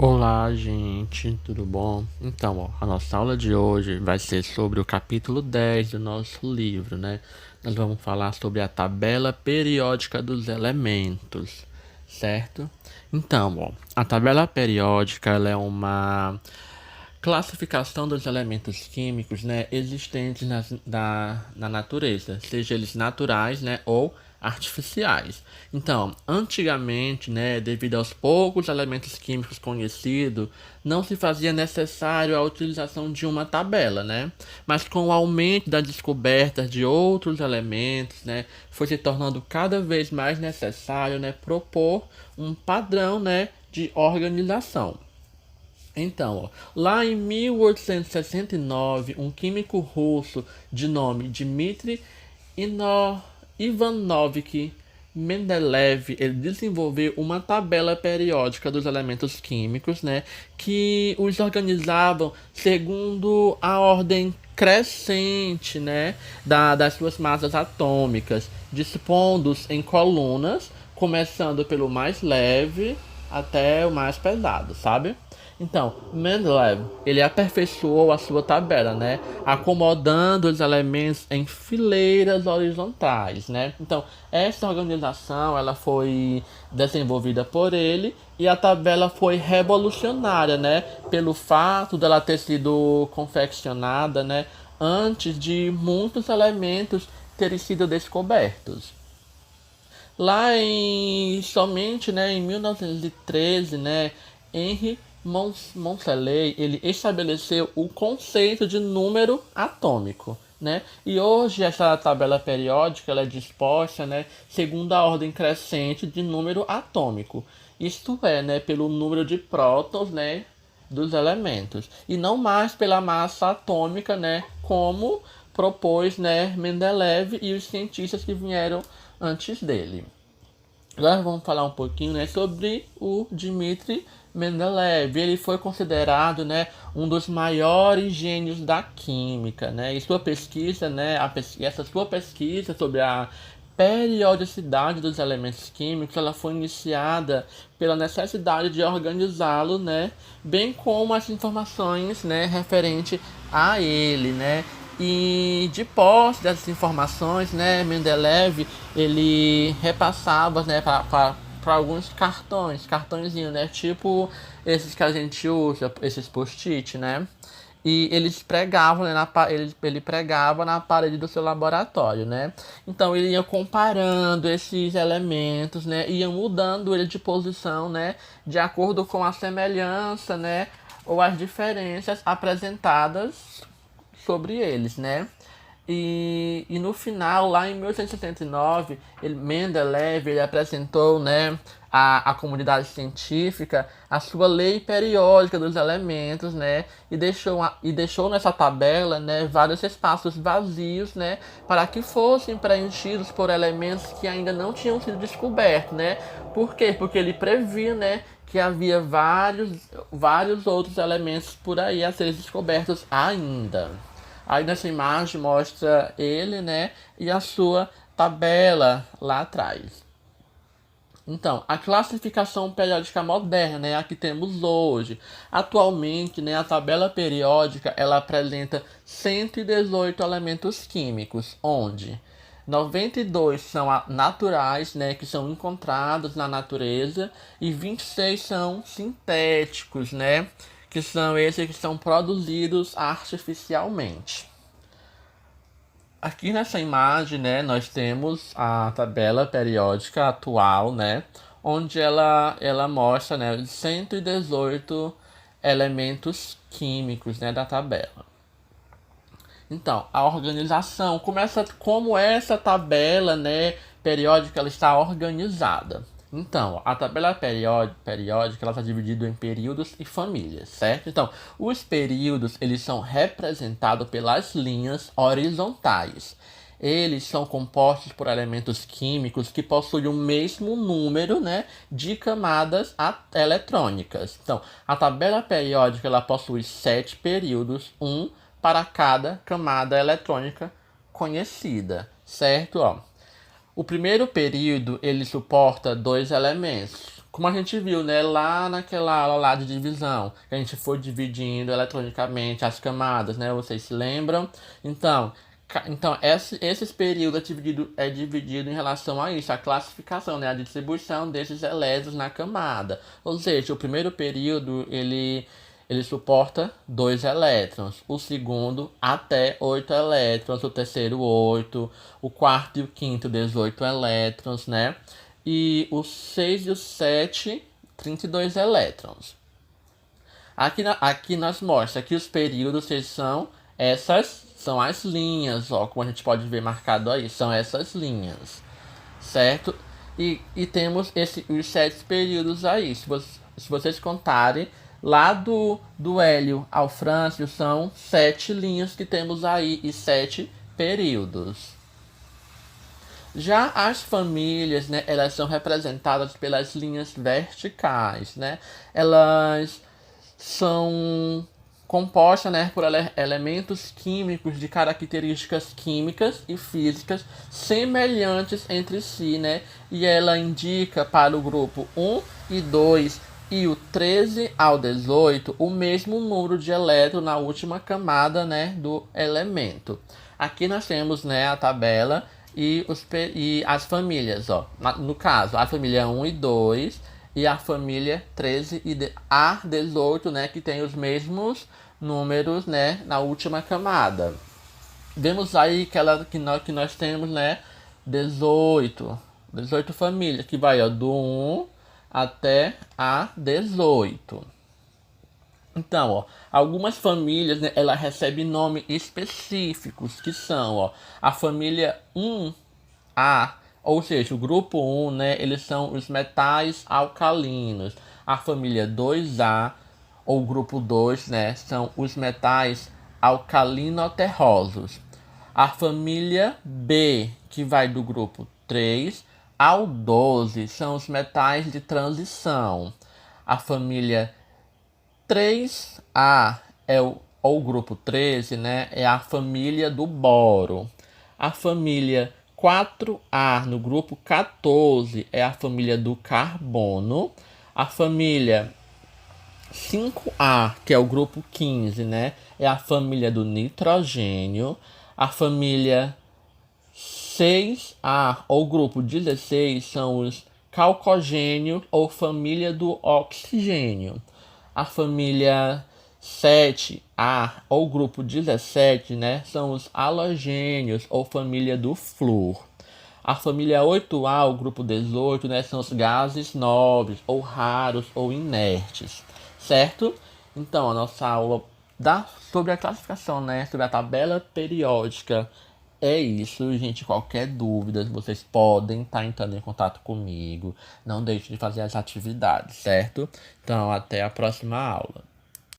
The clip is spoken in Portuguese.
Olá, gente, tudo bom? Então, a nossa aula de hoje vai ser sobre o capítulo 10 do nosso livro, né? Nós vamos falar sobre a tabela periódica dos elementos, certo? Então, a tabela periódica ela é uma classificação dos elementos químicos, né, existentes na natureza, seja eles naturais, né, ou artificiais. Então, antigamente, né, devido aos poucos elementos químicos conhecidos, não se fazia necessário a utilização de uma tabela, né? Mas com o aumento da descoberta de outros elementos, né, foi se tornando cada vez mais necessário, né, propor um padrão, né, de organização. Então, lá em 1869, um químico russo de nome Dmitry Ivanovich Mendeleev, ele desenvolveu uma tabela periódica dos elementos químicos, né, que os organizavam segundo a ordem crescente, né, das suas massas atômicas, dispondo-os em colunas, começando pelo mais leve até o mais pesado, sabe? Então, Mendeleev, ele aperfeiçoou a sua tabela, né, acomodando os elementos em fileiras horizontais, né? Então, essa organização, ela foi desenvolvida por ele e a tabela foi revolucionária, né, pelo fato dela ter sido confeccionada, né, antes de muitos elementos terem sido descobertos. Lá em somente, né, em 1913, né, Henri Moseley ele estabeleceu o conceito de número atômico, né? E hoje essa tabela periódica ela é disposta, né, segundo a ordem crescente de número atômico. Isto é, né, pelo número de prótons, né, dos elementos e não mais pela massa atômica, né, como propôs, né, Mendeleev e os cientistas que vieram antes dele. Agora vamos falar um pouquinho, né, sobre o Dmitry Mendeleev. Ele foi considerado, né, um dos maiores gênios da química, né? E sua pesquisa, né, essa sua pesquisa sobre a periodicidade dos elementos químicos, ela foi iniciada pela necessidade de organizá-lo, né, bem como as informações, né, referente a ele, né? E de posse dessas informações, né, Mendeleev ele repassava, né, para alguns cartõezinhos, né, tipo esses que a gente usa, esses post-it, né, e eles pregavam, né, ele pregava na parede do seu laboratório, né. Então ele ia comparando esses elementos, né, ia mudando ele de posição, né, de acordo com a semelhança, né, ou as diferenças apresentadas sobre eles, né? E no final, lá em 1879, Mendeleev ele apresentou, né, à comunidade científica a sua lei periódica dos elementos, né, e deixou nessa tabela, né, vários espaços vazios, né, para que fossem preenchidos por elementos que ainda não tinham sido descobertos, né? Por quê? Porque ele previa, né, que havia vários outros elementos por aí a serem descobertos ainda. Aí nessa imagem mostra ele, né, e a sua tabela lá atrás. Então, a classificação periódica moderna, né, a que temos hoje. Atualmente, né, a tabela periódica ela apresenta 118 elementos químicos, onde 92 são naturais, né, que são encontrados na natureza, e 26 são sintéticos, né, que são esses que são produzidos artificialmente. Aqui nessa imagem, né, nós temos a tabela periódica atual, né, onde ela mostra, né, os 118 elementos químicos, né, da tabela. Então, a organização começa como essa tabela, né, periódica ela está organizada. Então, a tabela periódica ela está dividida em períodos e famílias, certo? Então, os períodos eles são representados pelas linhas horizontais. Eles são compostos por elementos químicos que possuem o mesmo número, né, de camadas eletrônicas. Então, a tabela periódica ela possui 7 períodos, um para cada camada eletrônica conhecida, certo? Ó, o primeiro período ele suporta dois elementos, Como a gente viu, né, lá naquela aula lá de divisão, que a gente foi dividindo eletronicamente as camadas, né, vocês se lembram? Então, esses períodos é dividido em relação a isso, a classificação, né, a distribuição desses elétrons na camada. Ou seja, o primeiro período, ele suporta 2 elétrons, o segundo até 8 elétrons, o terceiro 8, o quarto e o quinto 18 elétrons, né? E o 6 e o 7, 32 elétrons. Aqui nós mostra que os períodos essas são as linhas, ó, como a gente pode ver marcado aí, são essas linhas, certo? E temos os 7 períodos aí. Se vocês contarem, lá do hélio ao frâncio são 7 linhas que temos aí e 7 períodos. Já as famílias, né, elas são representadas pelas linhas verticais, né? Elas são compostas, né, por elementos químicos de características químicas e físicas semelhantes entre si, né? E ela indica para o grupo 1 e 2 e o 13 ao 18 o mesmo número de elétrons na última camada, né, do elemento. Aqui nós temos, né, a tabela e as famílias, ó. No caso, a família 1 e 2 e a família 13 a 18, né, que tem os mesmos números, né, na última camada. Vemos aí que nós temos, né, 18 famílias, que vai, ó, do 1 até a 18. Então, ó, algumas famílias, né, ela recebe nomes específicos, que são, ó, a família 1A, ou seja, o grupo 1, né, eles são os metais alcalinos. A família 2A, ou grupo 2, né, são os metais alcalino-terrosos. A família B, que vai do grupo 3 ao 12, são os metais de transição. A família 3A ou grupo 13, né, é a família do boro. A família 4A no grupo 14 é a família do carbono. A família 5A, que é o grupo 15, né, é a família do nitrogênio. A família 6A ou grupo 16 são os calcogênios ou família do oxigênio. A família 7A ou grupo 17, né, são os halogênios ou família do flúor. A família 8A, o grupo 18, né, são os gases nobres ou raros ou inertes, certo? Então, a nossa aula sobre a classificação, né, sobre a tabela periódica é isso, gente. Qualquer dúvida, vocês podem estar entrando em contato comigo. Não deixe de fazer as atividades, certo? Então, até a próxima aula.